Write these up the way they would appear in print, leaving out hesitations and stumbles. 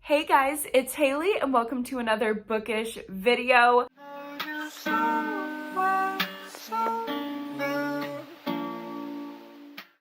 Hey guys, it's Haley and welcome to another bookish video.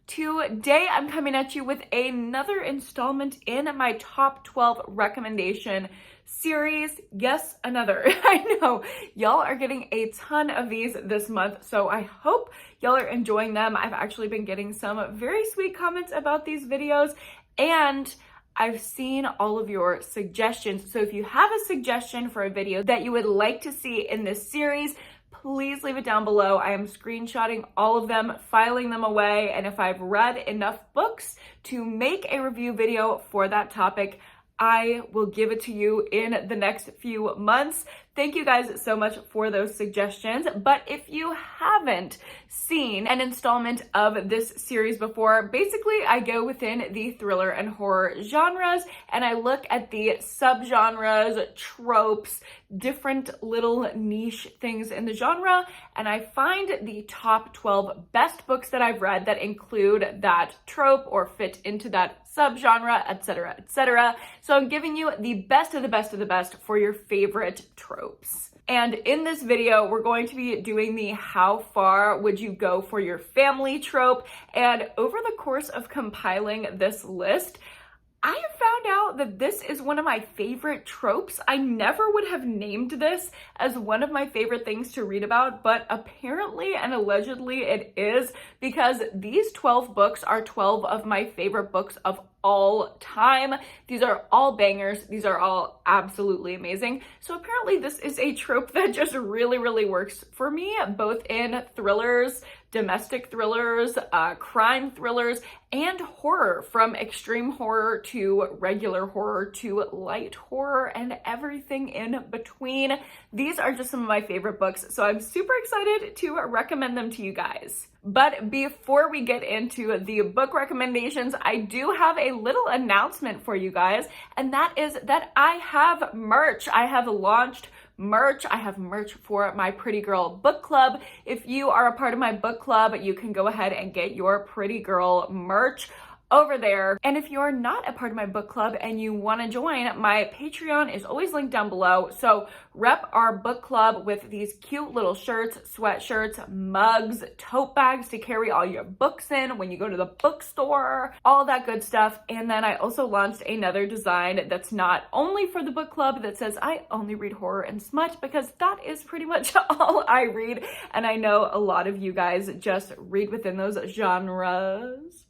Today I'm coming at you with another installment in my top 12 recommendation series. Yes, another. I know y'all are getting a ton of these this month, so I hope y'all are enjoying them. I've actually been getting some very sweet comments about these videos, and I've seen all of your suggestions. So if you have a suggestion for a video that you would like to see in this series, please leave it down below. I am screenshotting all of them, filing them away, and if I've read enough books to make a review video for that topic, I will give it to you in the next few months. Thank you guys so much for those suggestions. But if you haven't seen an installment of this series before, basically I go within the thriller and horror genres and I look at the subgenres, tropes, different little niche things in the genre, and I find the top 12 best books that I've read that include that trope or fit into that subgenre, etc., etc. So I'm giving you the best of the best of the best for your favorite tropes. And in this video, we're going to be doing the how far would you go for your family trope. And over the course of compiling this list, I have found out that this is one of my favorite tropes. I never would have named this as one of my favorite things to read about, but apparently and allegedly it is, because these 12 books are 12 of my favorite books of all time. These are all bangers. These are all absolutely amazing. So apparently this is a trope that just really, really works for me, both in thrillers, domestic thrillers, crime thrillers, and horror, from extreme horror to regular horror to light horror and everything in between. These are just some of my favorite books, so I'm super excited to recommend them to you guys. But before we get into the book recommendations, I do have a little announcement for you guys, and that is that I have merch. I have launched merch. I have merch for my Pretty Girl book club. If you are a part of my book club, you can go ahead and get your Pretty Girl merch over there. And if you're not a part of my book club and you want to join, my Patreon is always linked down below. So rep our book club with these cute little shirts, sweatshirts, mugs, tote bags to carry all your books in when you go to the bookstore, all that good stuff. And then I also launched another design that's not only for the book club, that says I only read horror and smut, because that is pretty much all I read. And I know a lot of you guys just read within those genres.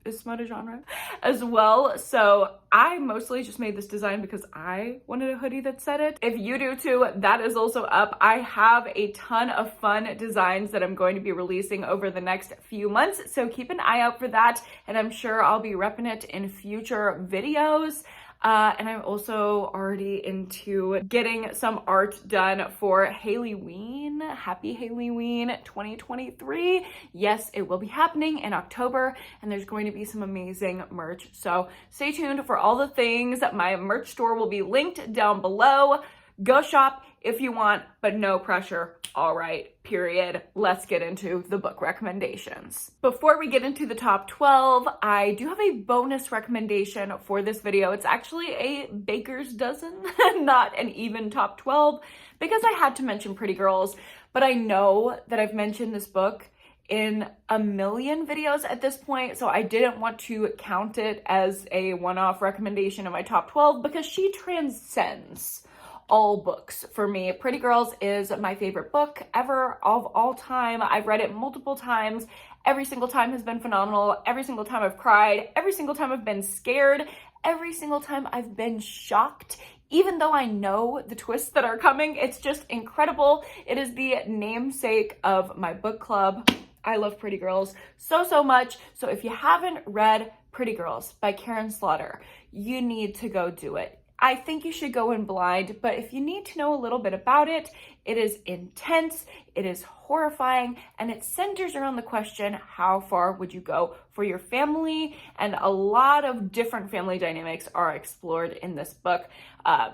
Is smut a genre as well? So I mostly just made this design because I wanted a hoodie that said it. If you do too, that is also up. I have a ton of fun designs that I'm going to be releasing over the next few months, so keep an eye out for that, and I'm sure I'll be repping it in future videos. And I'm also already into getting some art done for Hailey-ween. Happy Hailey-ween 2023. Yes, it will be happening in October, and there's going to be some amazing merch. So stay tuned for all the things. My merch store will be linked down below. Go shop if you want, but no pressure. All right, period. Let's get into the book recommendations. Before we get into the top 12, I do have a bonus recommendation for this video. It's actually a baker's dozen, not an even top 12, because I had to mention Pretty Girls, but I know that I've mentioned this book in a million videos at this point, so I didn't want to count it as a one-off recommendation in my top 12 because she transcends all books for me. Pretty Girls is my favorite book ever of all time. I've read it multiple times. Every single time has been phenomenal. Every single time I've cried. Every single time I've been scared. Every single time I've been shocked. Even though I know the twists that are coming, it's just incredible. It is the namesake of my book club. I love Pretty Girls so, so much. So if you haven't read Pretty Girls by Karen Slaughter, you need to go do it. I think you should go in blind, but if you need to know a little bit about it, it is intense, it is horrifying, and it centers around the question, how far would you go for your family? And a lot of different family dynamics are explored in this book.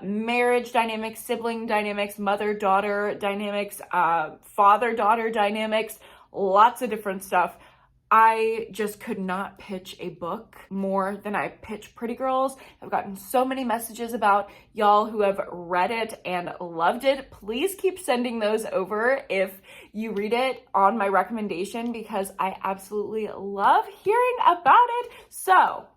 Marriage dynamics, sibling dynamics, mother-daughter dynamics, father-daughter dynamics, lots of different stuff. I just could not pitch a book more than I pitch Pretty Girls. I've gotten so many messages about y'all who have read it and loved it. Please keep sending those over if you read it on my recommendation, because I absolutely love hearing about it. So,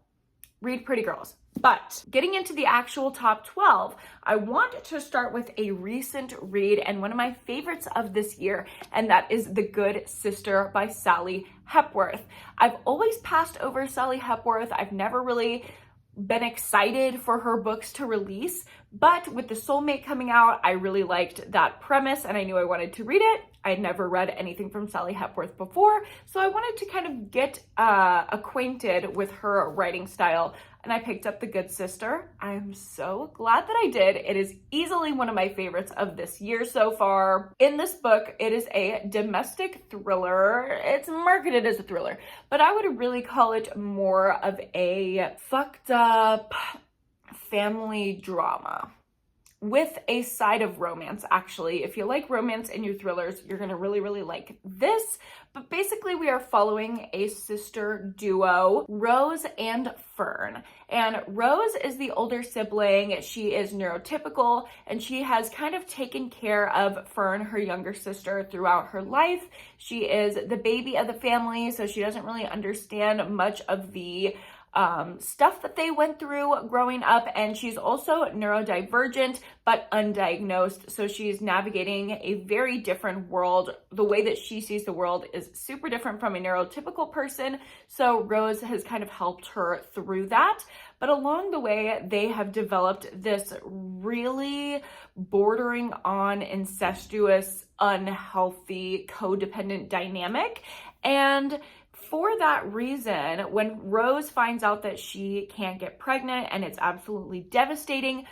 read Pretty Girls. But getting into the actual top 12, I want to start with a recent read and one of my favorites of this year, and that is The Good Sister by Sally Hepworth. I've always passed over Sally Hepworth. I've never really been excited for her books to release, but with The Soulmate coming out, I really liked that premise and I knew I wanted to read it. I had never read anything from Sally Hepworth before, so I wanted to kind of get acquainted with her writing style, and I picked up The Good Sister. I'm so glad that I did. It is easily one of my favorites of this year so far. In this book, it is a domestic thriller. It's marketed as a thriller, but I would really call it more of a fucked up family drama with a side of romance, actually. If you like romance in your thrillers, you're gonna really, really like this. But basically, we are following a sister duo, Rose and Fern. And Rose is the older sibling. She is neurotypical, and she has kind of taken care of Fern, her younger sister, throughout her life. She is the baby of the family, so she doesn't really understand much of the stuff that they went through growing up, and she's also neurodivergent but undiagnosed, so she's navigating a very different world. The way that she sees the world is super different from a neurotypical person, so Rose has kind of helped her through that. But along the way, they have developed this really bordering on incestuous, unhealthy, codependent dynamic. And for that reason, when Rose finds out that she can't get pregnant and it's absolutely devastating,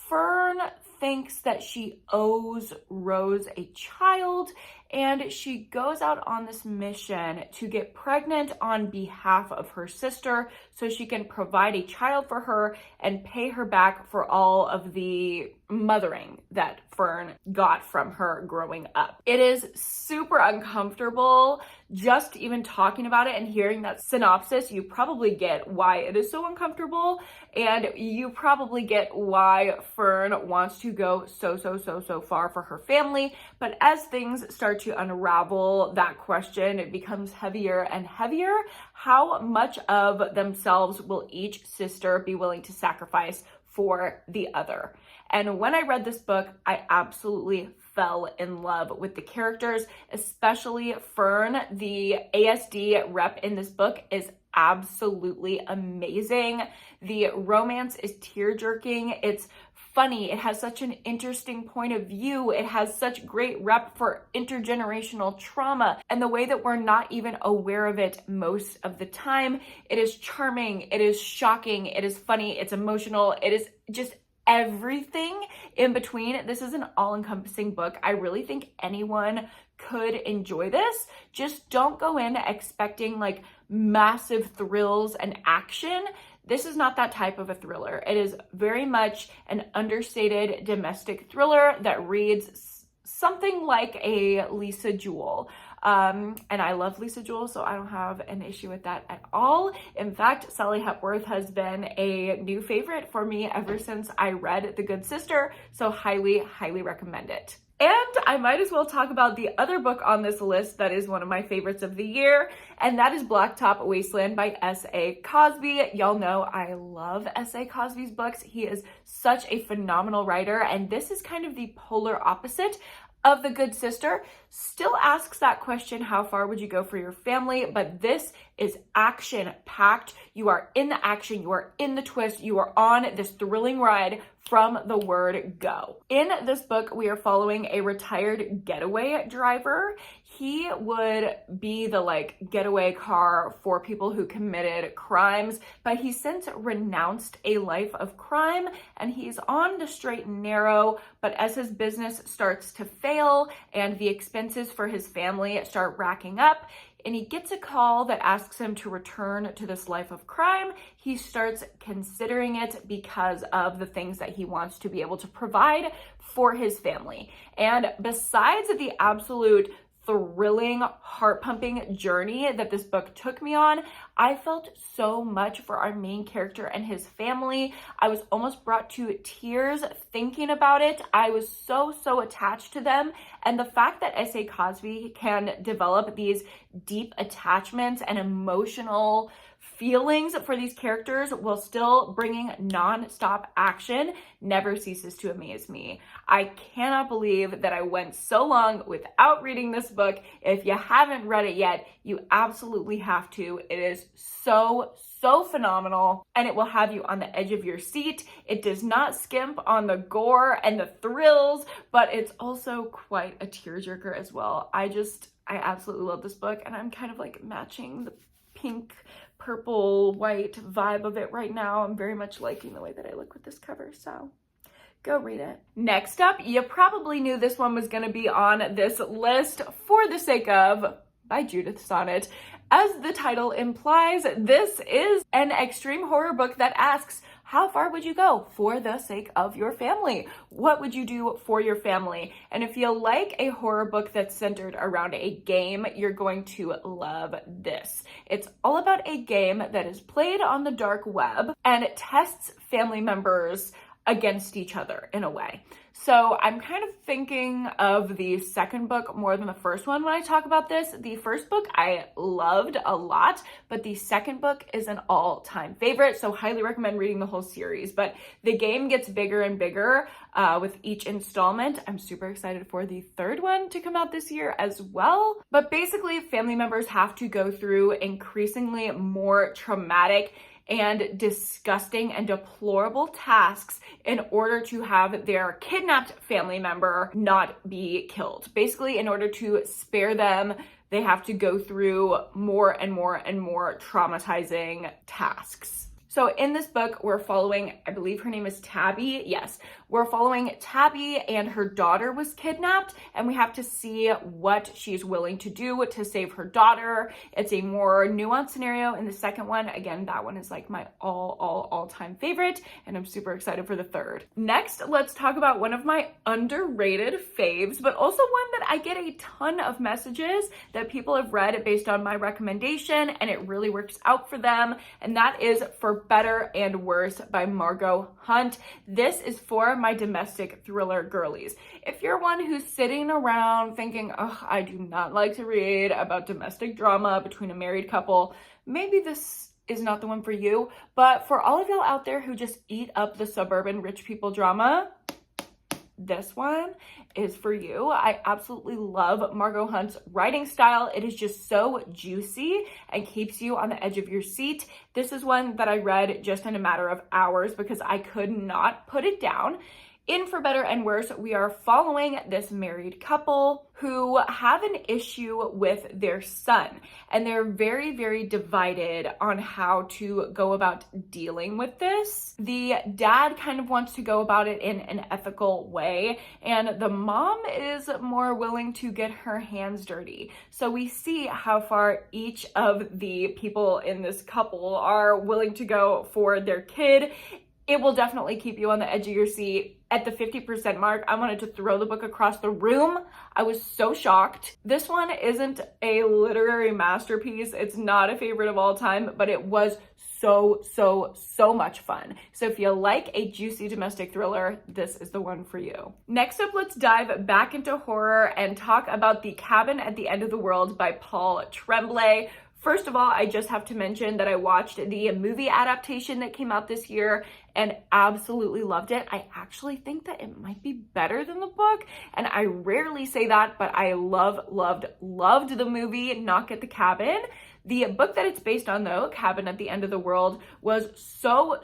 Fern thinks that she owes Rose a child, and she goes out on this mission to get pregnant on behalf of her sister so she can provide a child for her and pay her back for all of the mothering that Fern got from her growing up. It is super uncomfortable. Just even talking about it and hearing that synopsis, you probably get why it is so uncomfortable, and you probably get why Fern wants to go so far for her family. But as things start to unravel that question, it becomes heavier and heavier. How much of themselves will each sister be willing to sacrifice for the other? And when I read this book, I absolutely fell in love with the characters, especially Fern. The ASD rep in this book is absolutely amazing. The romance is tear-jerking. It's funny. It has such an interesting point of view. It has such great rep for intergenerational trauma and the way that we're not even aware of it most of the time. It is charming. It is shocking. It is funny. It's emotional. It is just everything in between. This is an all-encompassing book. I really think anyone could enjoy this. Just don't go in expecting like massive thrills and action. This is not that type of a thriller. It is very much an understated domestic thriller that reads something like a Lisa Jewell. And I love Lisa Jewell, so I don't have an issue with that at all. In fact, Sally Hepworth has been a new favorite for me ever since I read The Good Sister, so highly, highly recommend it. And I might as well talk about the other book on this list that is one of my favorites of the year, and that is Blacktop Wasteland by S.A. Cosby. Y'all know I love S.A. Cosby's books. He is such a phenomenal writer, and this is kind of the polar opposite of The Good Sister. Still asks that question, how far would you go for your family? But this is action-packed. You are in the action, you are in the twist, you are on this thrilling ride from the word go. In this book, we are following a retired getaway driver. He would be the getaway car for people who committed crimes, but he since renounced a life of crime and he's on the straight and narrow. But as his business starts to fail and the expenses for his family start racking up, and he gets a call that asks him to return to this life of crime, he starts considering it because of the things that he wants to be able to provide for his family. And besides the absolute thrilling, heart-pumping journey that this book took me on. I felt so much for our main character and his family. I was almost brought to tears thinking about it. I was so attached to them. And the fact that S.A. Cosby can develop these deep attachments and emotional feelings for these characters while still bringing non-stop action never ceases to amaze me. I cannot believe that I went so long without reading this book. If you haven't read it yet, you absolutely have to. It is so phenomenal, and it will have you on the edge of your seat. It does not skimp on the gore and the thrills, but it's also quite a tearjerker as well. I absolutely love this book, and I'm kind of like matching the pink, purple, white vibe of it right now. I'm very much liking the way that I look with this cover, so go read it. Next up, you probably knew this one was going to be on this list for the sake of by Judith Sonnet. As the title implies, this is an extreme horror book that asks, how far would you go for the sake of your family? What would you do for your family? And if you like a horror book that's centered around a game, you're going to love this. It's all about a game that is played on the dark web, and it tests family members against each other in a way. So I'm kind of thinking of the second book more than the first one when I talk about this. The first book I loved a lot, but the second book is an all-time favorite, so highly recommend reading the whole series. But the game gets bigger and bigger with each installment. I'm super excited for the third one to come out this year as well. But basically, family members have to go through increasingly more traumatic and disgusting and deplorable tasks in order to have their kidnapped family member not be killed. Basically, in order to spare them, they have to go through more and more traumatizing tasks. So in this book, we're following, I believe her name is Tabby. Yes, we're following Tabby, and her daughter was kidnapped, and we have to see what she's willing to do to save her daughter. It's a more nuanced scenario in the second one. Again, that one is like my all-time favorite, and I'm super excited for the third. Next, let's talk about one of my underrated faves, but also one that I get a ton of messages that people have read based on my recommendation, and it really works out for them, and that is For Better and Worse by Margot Hunt. This is for my domestic thriller girlies. If you're one who's sitting around thinking, oh, I do not like to read about domestic drama between a married couple, maybe this is not the one for you. But for all of y'all out there who just eat up the suburban rich people drama, this one is for you. I absolutely love Margot Hunt's writing style. It is just so juicy and keeps you on the edge of your seat. This is one that I read just in a matter of hours because I could not put it down. In For Better and Worse, we are following this married couple who have an issue with their son, and they're very divided on how to go about dealing with this. The dad kind of wants to go about it in an ethical way, and the mom is more willing to get her hands dirty. So we see how far each of the people in this couple are willing to go for their kid. It will definitely keep you on the edge of your seat. At the 50% mark, I wanted to throw the book across the room. I was so shocked. This one isn't a literary masterpiece. It's not a favorite of all time, but it was so much fun. So if you like a juicy domestic thriller, this is the one for you. Next up, let's dive back into horror and talk about The Cabin at the End of the World by Paul Tremblay. First of all, I just have to mention that I watched the movie adaptation that came out this year and absolutely loved it. I actually think that it might be better than the book, and I rarely say that, but I loved the movie Knock at the Cabin. The book that it's based on, though, Cabin at the End of the World, was so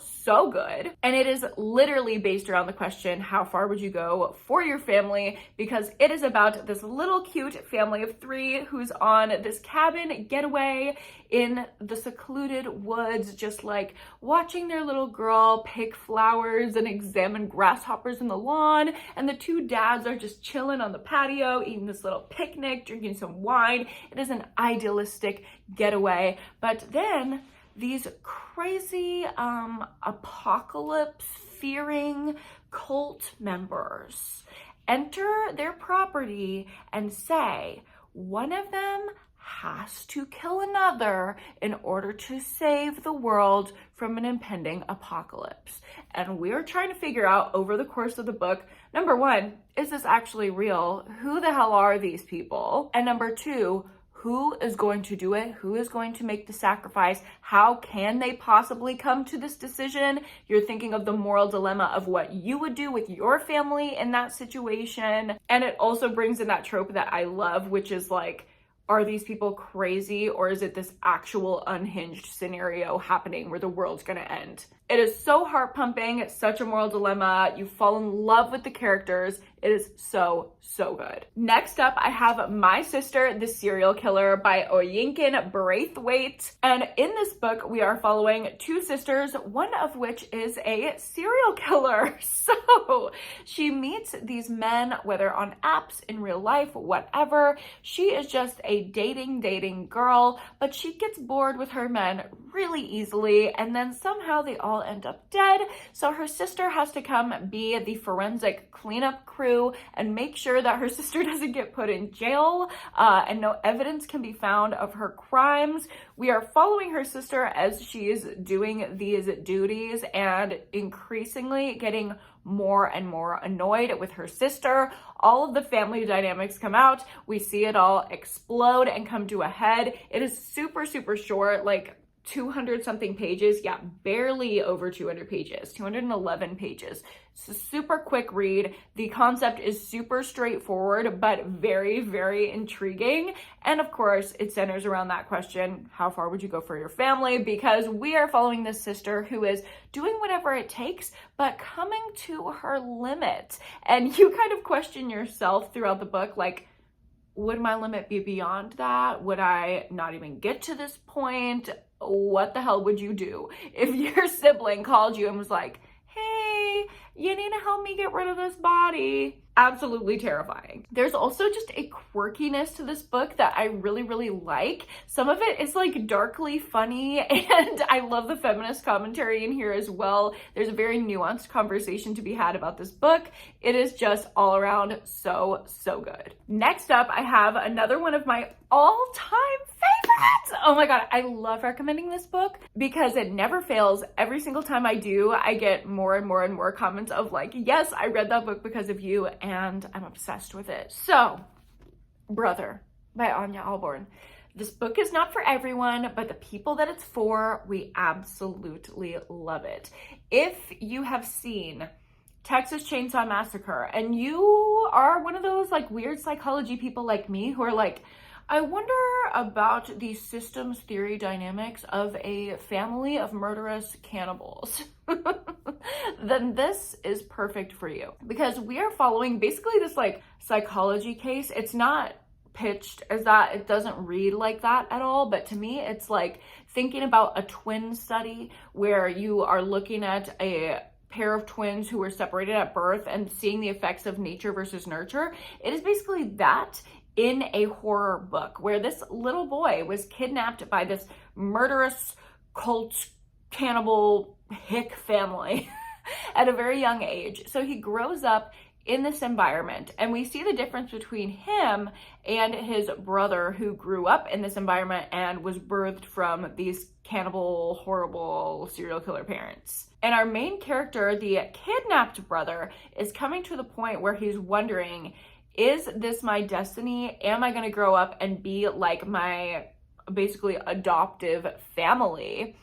good. And it is literally based around the question, how far would you go for your family? Because it is about this little cute family of three who's on this cabin getaway in the secluded woods, just like watching their little girl pick flowers and examine grasshoppers in the lawn. And the two dads are just chilling on the patio, eating this little picnic, drinking some wine. It is an idealistic getaway. But then these crazy apocalypse fearing cult members enter their property and say, one of them has to kill another in order to save the world from an impending apocalypse. And we're trying to figure out over the course of the book, number one, is this actually real? Who the hell are these people? And number two, who is going to do it? Who is going to make the sacrifice? How can they possibly come to this decision? You're thinking of the moral dilemma of what you would do with your family in that situation. And it also brings in that trope that I love, which is like, are these people crazy, or is it this actual unhinged scenario happening where the world's gonna end? It is so heart pumping. It's such a moral dilemma. You fall in love with the characters. It is so, so good. Next up, I have My Sister, the Serial Killer by Oyinkan Braithwaite. And in this book, we are following two sisters, one of which is a serial killer. So she meets these men, whether on apps, in real life, whatever. She is just a dating girl, but she gets bored with her men really easily, and then somehow they all end up dead. So her sister has to come be the forensic cleanup crew and make sure that her sister doesn't get put in jail and no evidence can be found of her crimes. We are following her sister as she is doing these duties and increasingly getting more and more annoyed with her sister. All of the family dynamics come out. We see it all explode and come to a head. It is super, super short, like 200 something pages. Yeah, barely over 200 pages, 211 pages. It's a super quick read. The concept is super straightforward, but very, very intriguing. And of course, it centers around that question, how far would you go for your family? Because we are following this sister who is doing whatever it takes, but coming to her limit. And you kind of question yourself throughout the book, like, would my limit be beyond that? Would I not even get to this point? What the hell would you do if your sibling called you and was like, hey, you need to help me get rid of this body? Absolutely terrifying. There's also just a quirkiness to this book that I really, really like. Some of it is like darkly funny, and I love the feminist commentary in here as well. There's a very nuanced conversation to be had about this book. It is just all around so, so good. Next up, I have another one of my all-time favorites. Oh my God, I love recommending this book because it never fails. Every single time I do, I get more and more and more comments of like, yes, I read that book because of you, and I'm obsessed with it. So, Brother by Anya Alborn. This book is not for everyone, but the people that it's for, we absolutely love it. If you have seen Texas Chainsaw Massacre and you are one of those like weird psychology people like me who are like, I wonder about the systems theory dynamics of a family of murderous cannibals, then this is perfect for you because we are following basically this like psychology case. It's not pitched as that, it doesn't read like that at all, but to me it's like thinking about a twin study where you are looking at a pair of twins who were separated at birth and seeing the effects of nature versus nurture. It is basically that in a horror book where this little boy was kidnapped by this murderous cult cannibal hick family at a very young age. So he grows up in this environment, and we see the difference between him and his brother who grew up in this environment and was birthed from these cannibal, horrible serial killer parents. And our main character, the kidnapped brother, is coming to the point where he's wondering, is this my destiny? Am I going to grow up and be like my basically adoptive family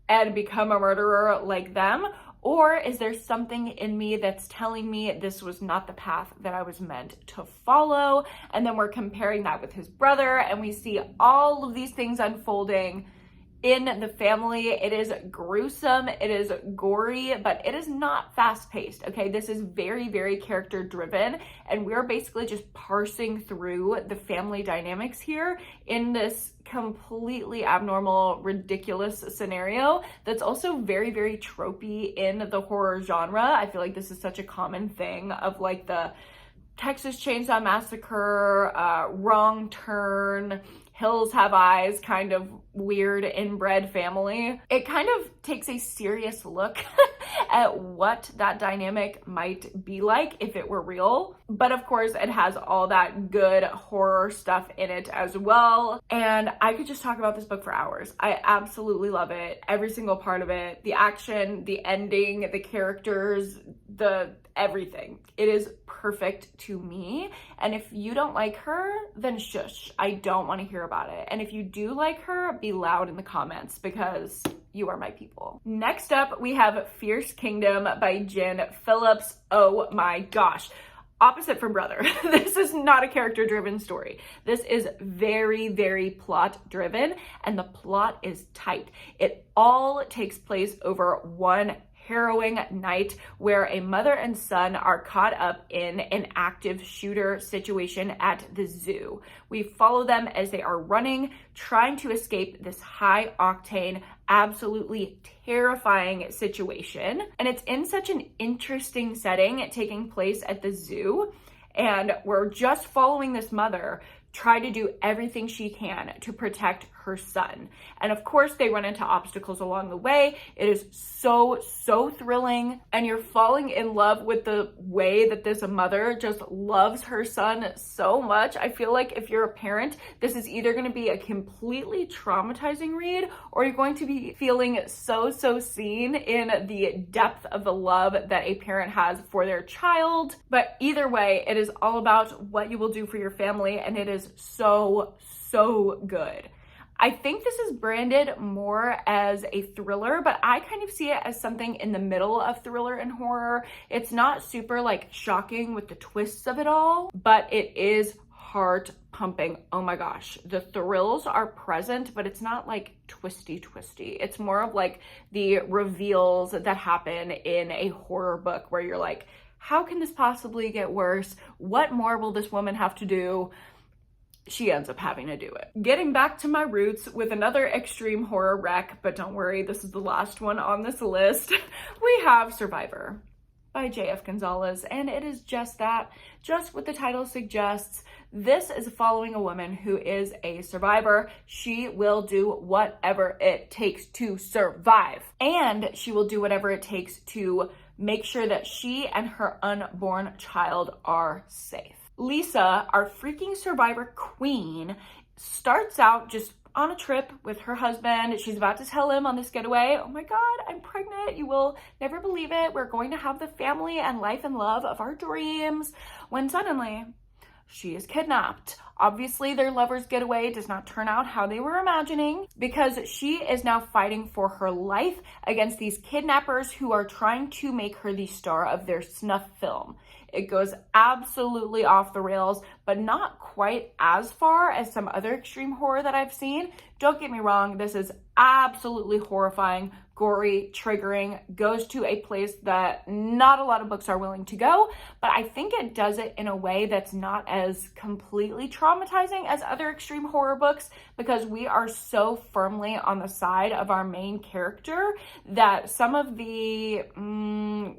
and become a murderer like them? Or is there something in me that's telling me this was not the path that I was meant to follow? And then we're comparing that with his brother, and we see all of these things unfolding in the family. It is gruesome, it is gory, but it is not fast-paced, okay? This is very, very character-driven, and we're basically just parsing through the family dynamics here in this completely abnormal, ridiculous scenario that's also very, very tropey in the horror genre. I feel like this is such a common thing of like the Texas Chainsaw Massacre, Wrong Turn, Hills Have Eyes kind of weird inbred family. It kind of takes a serious look at what that dynamic might be like if it were real. But of course, it has all that good horror stuff in it as well. And I could just talk about this book for hours. I absolutely love it. Every single part of it, the action, the ending, the characters, the everything. It is perfect to me. And if you don't like her, then shush. I don't want to hear about it. And if you do like her, be loud in the comments because you are my people. Next up, we have Fierce Kingdom by Jen Phillips. Oh my gosh. Opposite from Brother. This is not a character-driven story. This is very, very plot-driven, and the plot is tight. It all takes place over one harrowing night where a mother and son are caught up in an active shooter situation at the zoo. We follow them as they are running, trying to escape this high-octane, absolutely terrifying situation. And it's in such an interesting setting, taking place at the zoo. And we're just following this mother try to do everything she can to protect her son. And of course, they run into obstacles along the way. It is so, so thrilling. And you're falling in love with the way that this mother just loves her son so much. I feel like if you're a parent, this is either going to be a completely traumatizing read, or you're going to be feeling so, so seen in the depth of the love that a parent has for their child. But either way, it is all about what you will do for your family, and it is so, so good. I think this is branded more as a thriller, but I kind of see it as something in the middle of thriller and horror. It's not super like shocking with the twists of it all, but it is heart pumping. Oh my gosh. The thrills are present, but it's not like twisty. It's more of like the reveals that happen in a horror book where you're like, how can this possibly get worse? What more will this woman have to do? She ends up having to do it. Getting back to my roots with another extreme horror wreck, but don't worry, this is the last one on this list. We have Survivor by J.F. Gonzalez, and it is just that, just what the title suggests. This is following a woman who is a survivor. She will do whatever it takes to survive, and she will do whatever it takes to make sure that she and her unborn child are safe. Lisa, our freaking survivor queen, starts out just on a trip with her husband. She's about to tell him on this getaway, oh my God, I'm pregnant. You will never believe it. We're going to have the family and life and love of our dreams. When suddenly she is kidnapped. Obviously, their lover's getaway does not turn out how they were imagining, because she is now fighting for her life against these kidnappers who are trying to make her the star of their snuff film. It goes absolutely off the rails, but not quite as far as some other extreme horror that I've seen. Don't get me wrong, this is absolutely horrifying, gory, triggering, goes to a place that not a lot of books are willing to go, but I think it does it in a way that's not as completely traumatizing as other extreme horror books, because we are so firmly on the side of our main character that some of the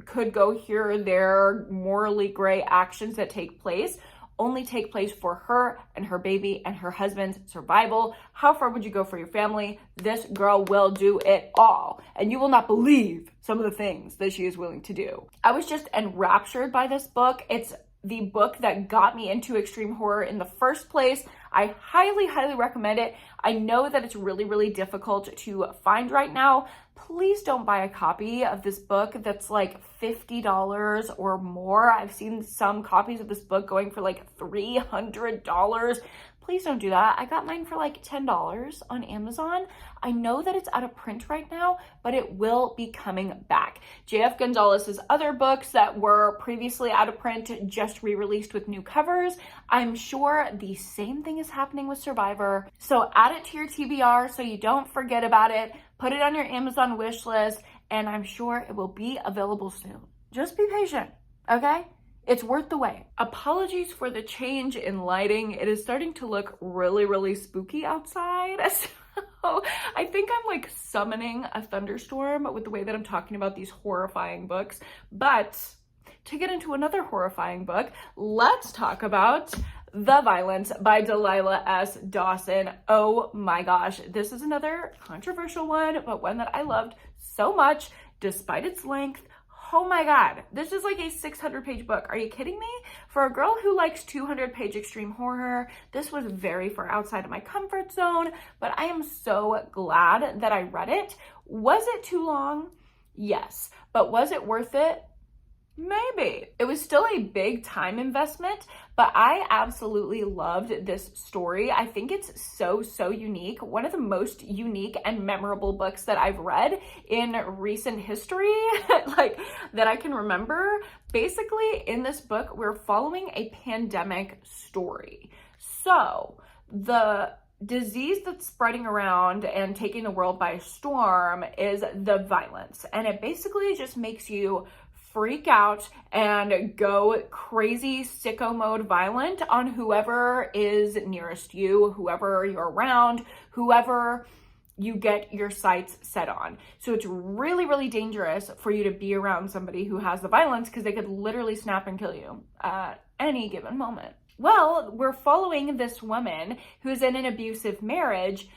could go here or there morally gray actions that take place only take place for her and her baby and her husband's survival. How far would you go for your family? This girl will do it all. And you will not believe some of the things that she is willing to do. I was just enraptured by this book. It's the book that got me into extreme horror in the first place. I highly, highly recommend it. I know that it's really, really difficult to find right now. Please don't buy a copy of this book that's like $50 or more. I've seen some copies of this book going for like $300. Please don't do that. I got mine for like $10 on Amazon. I know that it's out of print right now, but it will be coming back. J.F. Gonzalez's other books that were previously out of print just re-released with new covers. I'm sure the same thing is happening with Survivor. So add it to your TBR so you don't forget about it. Put it on your Amazon wish list, and I'm sure it will be available soon. Just be patient, okay? It's worth the wait. Apologies for the change in lighting. It is starting to look really, really spooky outside. So I think I'm like summoning a thunderstorm with the way that I'm talking about these horrifying books. But to get into another horrifying book, let's talk about The Violence by Delilah S. Dawson. Oh my gosh, this is another controversial one, but one that I loved so much despite its length. Oh my God, this is like a 600-page book. Are you kidding me? For a girl who likes 200-page extreme horror, this was very far outside of my comfort zone, but I am so glad that I read it. Was it too long? Yes. But was it worth it? Maybe. It was still a big time investment, but I absolutely loved this story. I think it's so unique. One of the most unique and memorable books that I've read in recent history, like that I can remember. Basically, in this book, we're following a pandemic story. So the disease that's spreading around and taking the world by storm is the violence. And it basically just makes you freak out and go crazy sicko mode violent on whoever is nearest you, whoever you're around, whoever you get your sights set on. So it's really dangerous for you to be around somebody who has the violence because they could literally snap and kill you at any given moment. Well, we're following this woman who's in an abusive marriage.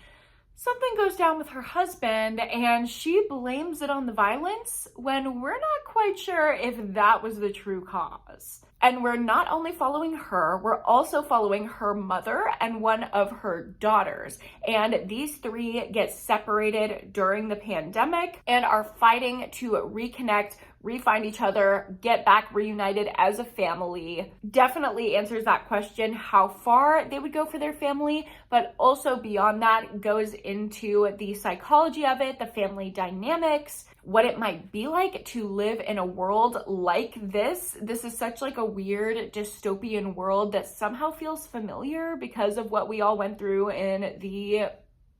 Something goes down with her husband and she blames it on the violence when we're not quite sure if that was the true cause. And we're not only following her, we're also following her mother and one of her daughters. And these three get separated during the pandemic and are fighting to reconnect, re-find each other, get back reunited as a family. Definitely answers that question, how far they would go for their family, but also beyond that goes into the psychology of it, the family dynamics, what it might be like to live in a world like this. This is such like a weird dystopian world that somehow feels familiar because of what we all went through in the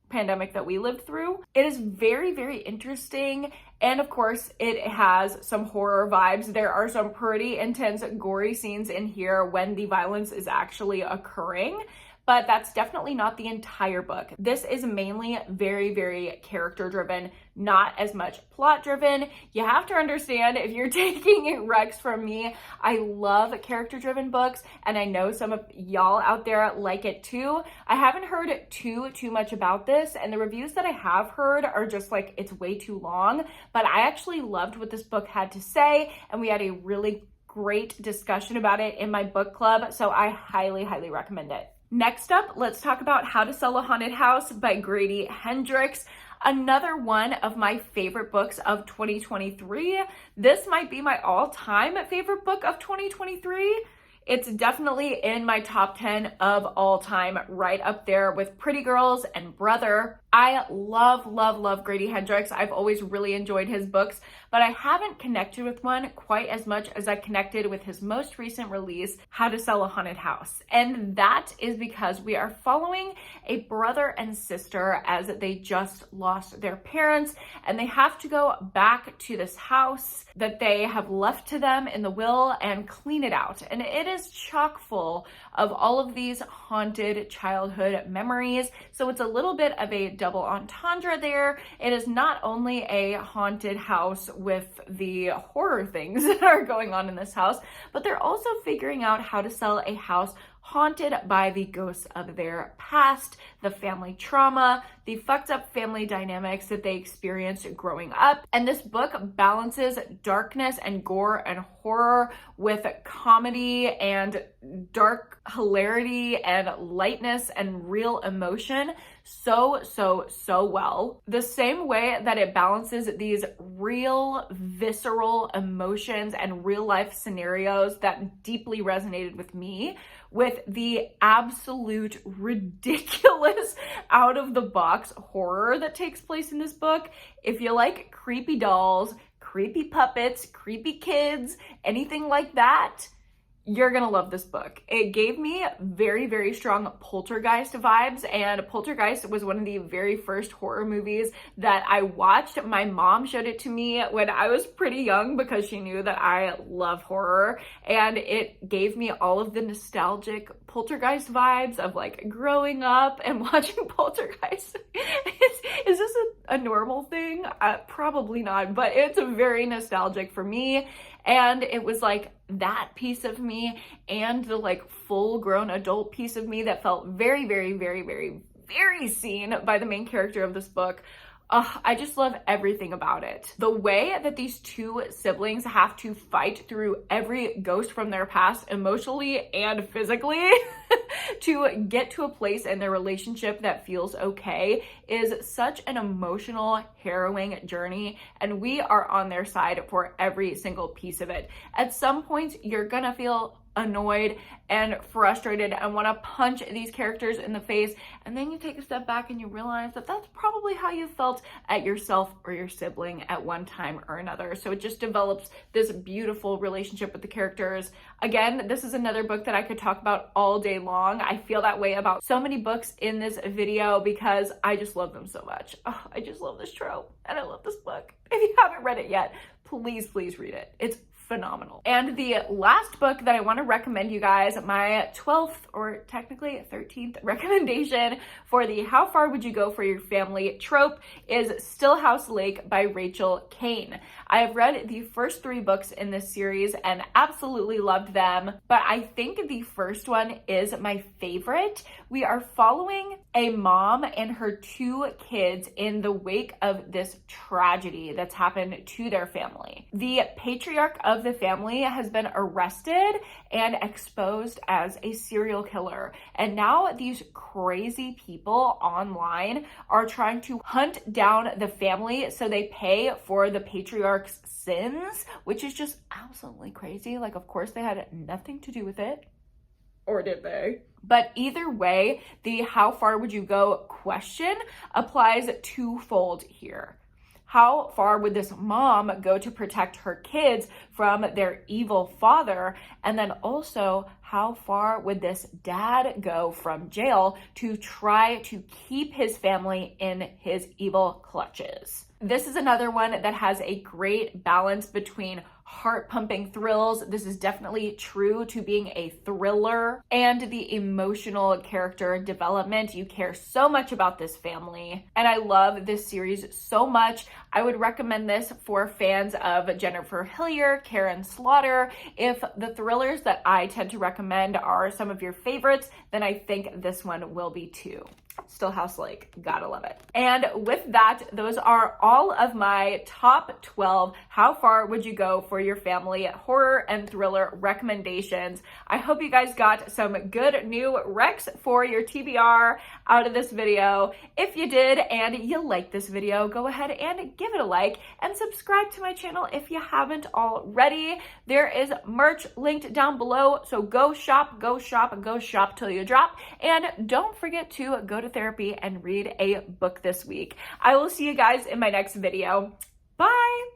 pandemic that we lived through. It is very interesting. And of course, it has some horror vibes. There are some pretty intense, gory scenes in here when the violence is actually occurring. But that's definitely not the entire book. This is mainly very character driven, not as much plot driven. You have to understand, if you're taking Rex from me, I love character driven books, and I know some of y'all out there like it too. I haven't heard too much about this, and the reviews that I have heard are just like, it's way too long, but I actually loved what this book had to say, and we had a really great discussion about it in my book club, so I highly recommend it. Next up, let's talk about How to Sell a Haunted House by Grady Hendrix. Another one of my favorite books of 2023. This might be my all-time favorite book of 2023. It's definitely in my top 10 of all time, right up there with Pretty Girls and Brother. I love Grady Hendrix. I've always really enjoyed his books, but I haven't connected with one quite as much as I connected with his most recent release, How to Sell a Haunted House. And that is because we are following a brother and sister as they just lost their parents, and they have to go back to this house that they have left to them in the will and clean it out. And it is chock full of all of these haunted childhood memories. So it's a little bit of a double entendre there. It is not only a haunted house with the horror things that are going on in this house, but they're also figuring out how to sell a house haunted by the ghosts of their past, the family trauma, the fucked up family dynamics that they experienced growing up. And this book balances darkness and gore and horror with comedy and dark hilarity and lightness and real emotion so well. The same way that it balances these real visceral emotions and real life scenarios that deeply resonated with me, with the absolute ridiculous out of the box horror that takes place in this book. If you like creepy dolls, creepy puppets, creepy kids, anything like that, you're gonna love this book. It gave me very strong Poltergeist vibes, and Poltergeist was one of the very first horror movies that I watched. My mom showed it to me when I was pretty young because she knew that I love horror, and it gave me all of the nostalgic Poltergeist vibes of like growing up and watching Poltergeist. Is this a normal thing? Probably not, but it's very nostalgic for me. And it was like that piece of me and the like full grown adult piece of me that felt very, very, very, very, very seen by the main character of this book. I just love everything about it. The way that these two siblings have to fight through every ghost from their past emotionally and physically to get to a place in their relationship that feels okay is such an emotional, harrowing journey, and we are on their side for every single piece of it. At some points, you're gonna feel annoyed and frustrated and want to punch these characters in the face, and then you take a step back and you realize that that's probably how you felt at yourself or your sibling at one time or another. So it just develops this beautiful relationship with the characters. Again, this is another book that I could talk about all day long. I feel that way about so many books in this video because I just love them so much. I just love this trope and I love this book. If you haven't read it yet, please read it. It's phenomenal. And the last book that I want to recommend you guys, my 12th or technically 13th recommendation for the How Far Would You Go for Your Family trope is Stillhouse Lake by Rachel Kane. I have read the first 3 books in this series and absolutely loved them, but I think the first one is my favorite. We are following a mom and her 2 kids in the wake of this tragedy that's happened to their family. The patriarch of the family has been arrested and exposed as a serial killer. And now these crazy people online are trying to hunt down the family so they pay for the patriarch's sins, which is just absolutely crazy. Like, of course, they had nothing to do with it. Or did they? But either way, the how far would you go question applies twofold here. How far would this mom go to protect her kids from their evil father? And then also, how far would this dad go from jail to try to keep his family in his evil clutches? This is another one that has a great balance between heart-pumping thrills. This is definitely true to being a thriller, and the emotional character development. You care so much about this family, and I love this series so much. I would recommend this for fans of Jennifer Hillier, Karen Slaughter. If the thrillers that I tend to recommend are some of your favorites, then I think this one will be too. Stillhouse Lake, gotta love it. And with that, those are all of my top 12 how far would you go for your family horror and thriller recommendations. I hope you guys got some good new recs for your TBR out of this video. If you did and you liked this video, go ahead and give it a like and subscribe to my channel if you haven't already. There is merch linked down below, so go shop till you drop. And don't forget to go to therapy and read a book this week. I will see you guys in my next video. Bye!